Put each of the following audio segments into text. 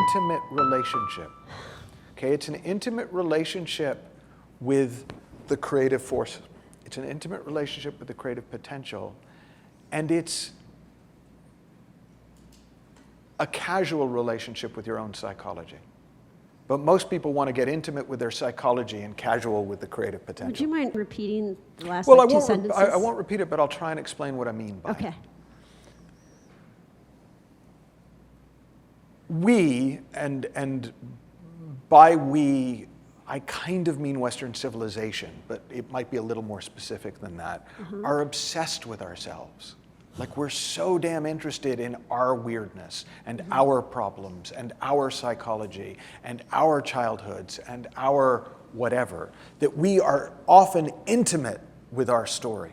intimate relationship. Okay, it's an intimate relationship with the creative force. It's an intimate relationship with the creative potential, and it's a casual relationship with your own psychology. But most people want to get intimate with their psychology and casual with the creative potential. Would you mind repeating the last Well, two sentences? I won't repeat it, but I'll try and explain what I mean by it. We, and by we, I kind of mean Western civilization, but it might be a little more specific than that, are obsessed with ourselves. Like, we're so damn interested in our weirdness and our problems and our psychology and our childhoods and our whatever, that we are often intimate with our story.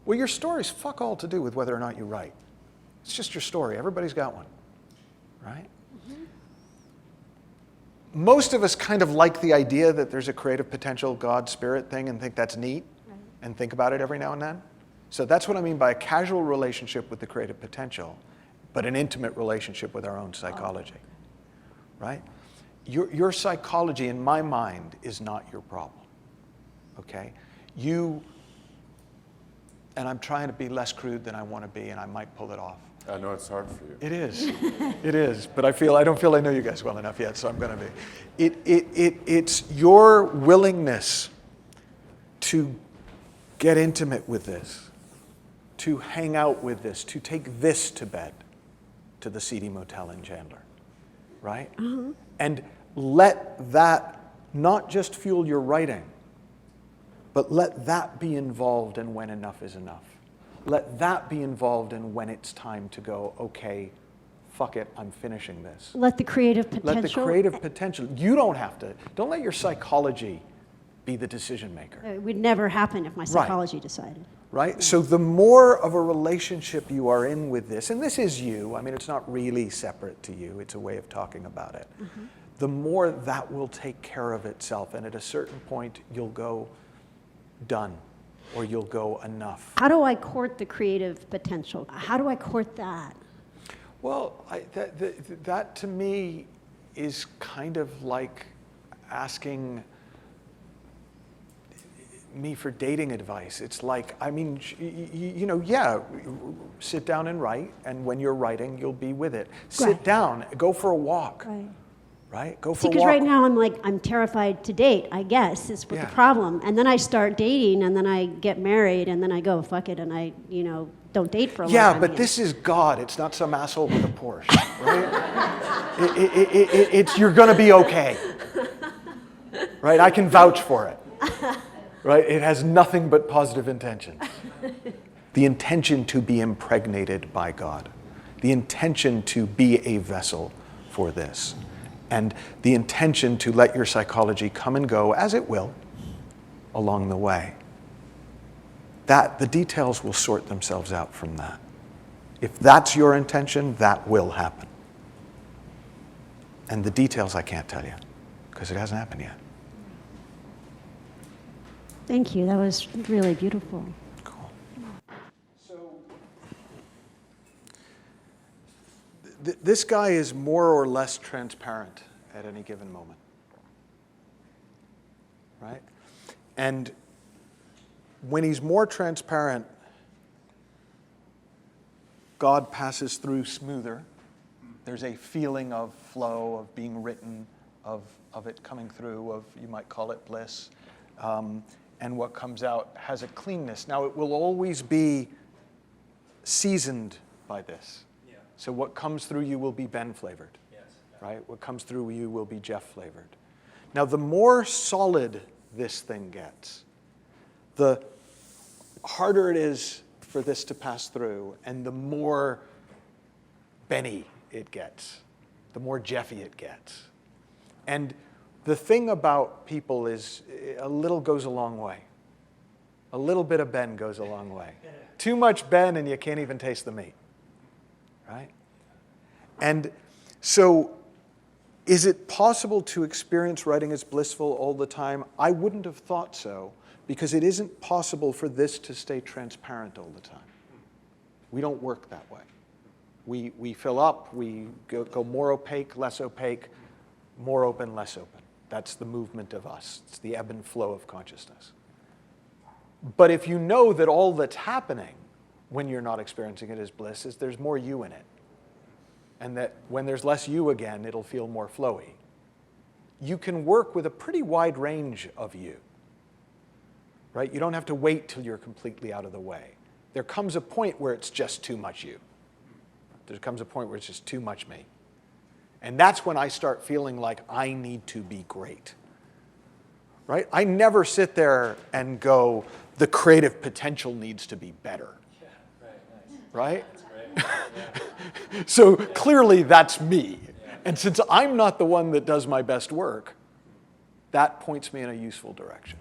Well, your story's fuck all to do with whether or not you write. It's just your story. Everybody's got one, right? Most of us kind of like the idea that there's a creative potential, God, spirit thing, and think that's neat, and think about it every now and then. So that's what I mean by a casual relationship with the creative potential, but an intimate relationship with our own psychology, right? Your psychology, in my mind, is not your problem, okay? And I'm trying to be less crude than I want to be, and I might pull it off. I know it's hard for you. It is. It is. But I don't feel I know you guys well enough yet, so I'm going to be. It's your willingness to get intimate with this, to hang out with this, to take this to bed, to the seedy motel in Chandler, right? And let that not just fuel your writing, but let that be involved in when enough is enough. Let that be involved in when it's time to go, okay, fuck it, I'm finishing this. Let the creative potential. Let the creative potential. You don't have to. Don't let your psychology be the decision maker. It would never happen if my psychology decided. Right? So the more of a relationship you are in with this, and this is you, I mean, it's not really separate to you, it's a way of talking about it, the more that will take care of itself. And at a certain point, you'll go, done. Or you'll go, enough. How do I court the creative potential? How do I court that? Well, that to me is kind of like asking me for dating advice. It's like, I mean, sit down and write, and when you're writing, you'll be with it. Sit down, go for a walk. Right? Go for a walk. Because right now I'm terrified to date, I guess, is the problem. And then I start dating, and then I get married, and then I go, fuck it, and I, don't date for a long time. Yeah, but this is God. It's not some asshole with a Porsche, right? You're going to be okay. Right? I can vouch for it. Right? It has nothing but positive intentions. The intention to be impregnated by God. The intention to be a vessel for this. And the intention to let your psychology come and go, as it will, along the way. The details will sort themselves out from that. If that's your intention, that will happen. And the details I can't tell you, because it hasn't happened yet. Thank you. That was really beautiful. Cool. So, this guy is more or less transparent at any given moment. Right? And when he's more transparent, God passes through smoother. There's a feeling of flow, of being written, of it coming through, of, you might call it bliss. And what comes out has a cleanness. Now, it will always be seasoned by this. Yeah. So what comes through you will be Ben flavored. Yes. Right? What comes through you will be Jeff flavored. Now, the more solid this thing gets, the harder it is for this to pass through, and the more Benny it gets, the more Jeffy it gets. And the thing about people is a little goes a long way. A little bit of Ben goes a long way. Too much Ben and you can't even taste the meat, right? And so is it possible to experience writing as blissful all the time? I wouldn't have thought so, because it isn't possible for this to stay transparent all the time. We don't work that way. We fill up, we go more opaque, less opaque, more open, less open. That's the movement of us. It's the ebb and flow of consciousness. But if you know that all that's happening when you're not experiencing it as bliss is there's more you in it, and that when there's less you again, it'll feel more flowy, you can work with a pretty wide range of you, right? You don't have to wait till you're completely out of the way. There comes a point where it's just too much you. There comes a point where it's just too much me. And that's when I start feeling like I need to be great, right? I never sit there and go, the creative potential needs to be better, right? So clearly that's me. And since I'm not the one that does my best work, that points me in a useful direction.